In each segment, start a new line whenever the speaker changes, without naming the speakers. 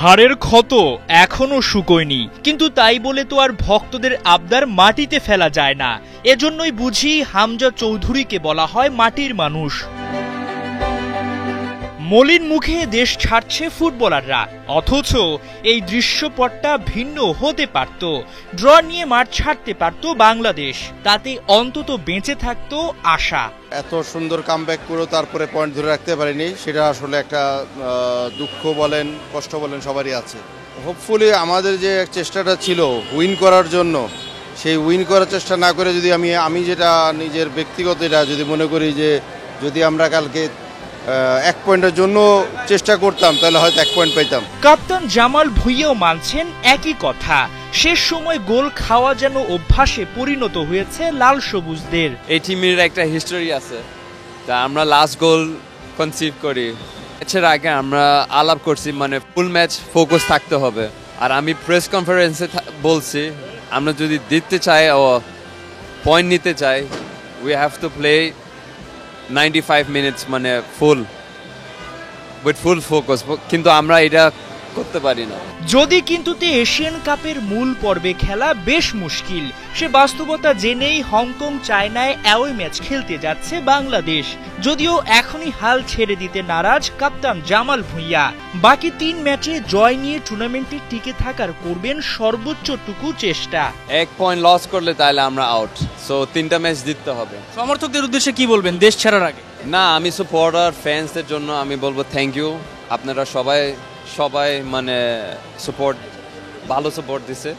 হাড়ের ক্ষত এখনো শুকোয়নি, কিন্তু তাই বলে তো আর ভক্তদের আবদার মাটিতে ফেলা যায় না। এজন্যই বুঝি হামজা চৌধুরীকে বলা হয় মাটির মানুষ। মলিন মুখে দেশ ছাড়ছে ফুটবলাররা, অথচ এই দৃশ্যপটটা ভিন্ন হতে পারত। ড্র নিয়ে মাঠ ছাড়তে পারত বাংলাদেশ, তাতে অন্তত বেঁচে থাকতো আশা।
এত সুন্দর কামব্যাক করে তারপরে পয়েন্ট ধরে রাখতে পারিনি, সেটা আসলে একটা দুঃখ বলেন কষ্ট বলেন সবারই আছে। হোপফুলি আমাদের যে চেষ্টাটা ছিল উইন করার জন্য, সেই উইন করার চেষ্টা না করে যদি আমি যেটা নিজের ব্যক্তিগত এটা যদি মনে করি যে যদি আমরা কালকে 1 পয়েন্টের জন্য চেষ্টা করতাম তাহলে হয়তো 1 পয়েন্ট পেতাম।
কাপ্তান জামাল ভুঁইয়াও মানছেন একই কথা। শেষ সময় গোল খাওয়া যেন অভ্যাসে পরিণত হয়েছে লাল সবুজদের।
এই টিমের একটা হিস্টোরি আছে, তা আমরা লাস্ট গোল কনসিভ করি। ম্যাচের আগে আমরা আলাপ করছি, মানে ফুল ম্যাচ ফোকাস থাকতে হবে। আর আমি প্রেস কনফারেন্সে বলছি, আমরা যদি জিততে চাই ও পয়েন্ট নিতে চাই, we have to play 95 minutes, মানে উইথ ফুল ফোকাস। কিন্তু আমরা এটা করতে পারি না।
যদি কিন্তুতে এশিয়ান কাপের মূল পর্বে খেলা বেশ মুশকিল, সে বাস্তবতা জেনেই হংকং চায়নায় অ্যাওয়ে ম্যাচ খেলতে যাচ্ছে বাংলাদেশ। যদিও এখনই হাল ছেড়ে দিতে নারাজ কাপ্তান জামাল ভুঁইয়া। বাকি 3 ম্যাচে জয় নিয়ে টুর্নামেন্টে টিকে থাকার করবেন সর্বোচ্চটুকু চেষ্টা।
1 পয়েন্ট লস করলে তাহলে আমরা আউট, সো 3টা ম্যাচ জিততে হবে।
সমর্থকদের উদ্দেশ্যে কি বলবেন দেশ ছাড়ার আগে?
না, আমি সাপোর্টার ফ্যান্সদের জন্য আমি বলবো থ্যাংক ইউ। আপনারা সবাই মানে ভালো সাপোর্ট দিছে,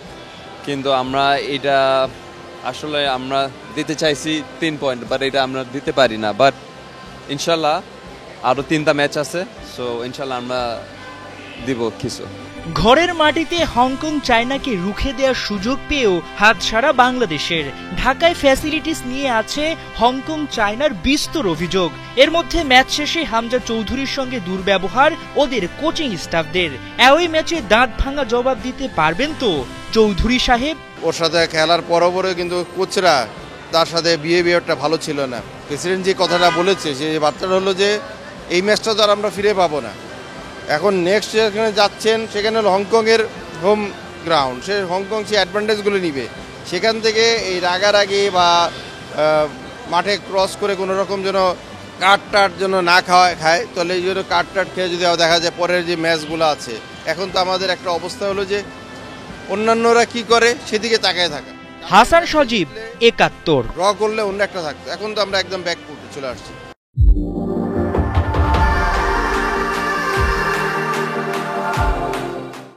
কিন্তু আমরা এটা আসলে আমরা দিতে চাইছি 3 পয়েন্ট, বাট এটা আমরা দিতে পারি না। বাট ইনশাল্লাহ আরও 3টা ম্যাচ আছে, সো ইনশাল্লাহ আমরা দিব কিছু।
ঘরের মাটিতে হংকং চায়নাকে রুখে দেওয়ার সুযোগ পেয়েও হাতছাড়া বাংলাদেশের। ঢাকায় ফ্যাসিলিটিস নিয়ে আছে হংকং চায়নার বিস্তর অভিযোগ। এর মধ্যে ম্যাচ শেষে হামজা চৌধুরীর সঙ্গে দুর্ব্যবহার ওদের কোচিং স্টাফদের। অ্যাওয়ে ম্যাচে দাঁত ভাঙা জবাব দিতে পারবেন তো চৌধুরী সাহেব?
ওর সাথে খেলার পরপরও কিন্তু কোচরা তার সাথে বিহেভিয়ারটা ভালো ছিল না। প্রেসিডেন্ট যে কথাটা বলেছে, যে বার্তাটা হলো যে এই ম্যাচটা তো আর আমরা ফিরে পাবো না। এখন নেক্সট যেখানে যাচ্ছেন সেখানে হলো হংকংয়ের হোম গ্রাউন্ড, সে হংকং সে অ্যাডভান্টেজগুলো নিবে। সেখান থেকে এই রাগারাগি বা মাঠে ক্রস করে কোনো রকম যেন কাট যেন না খায়, তাহলে এই জন্য কাট খেয়ে যদি দেখা যায় পরের যে ম্যাচগুলো আছে, এখন তো আমাদের একটা অবস্থা হলো যে অন্যান্যরা কি করে সেদিকে তাকায় থাকা।
হাসান সজীব, ৭১।
ড্র করলে অন্য একটা থাকতো, এখন তো আমরা একদম ব্যাক করতে চলে আসছি।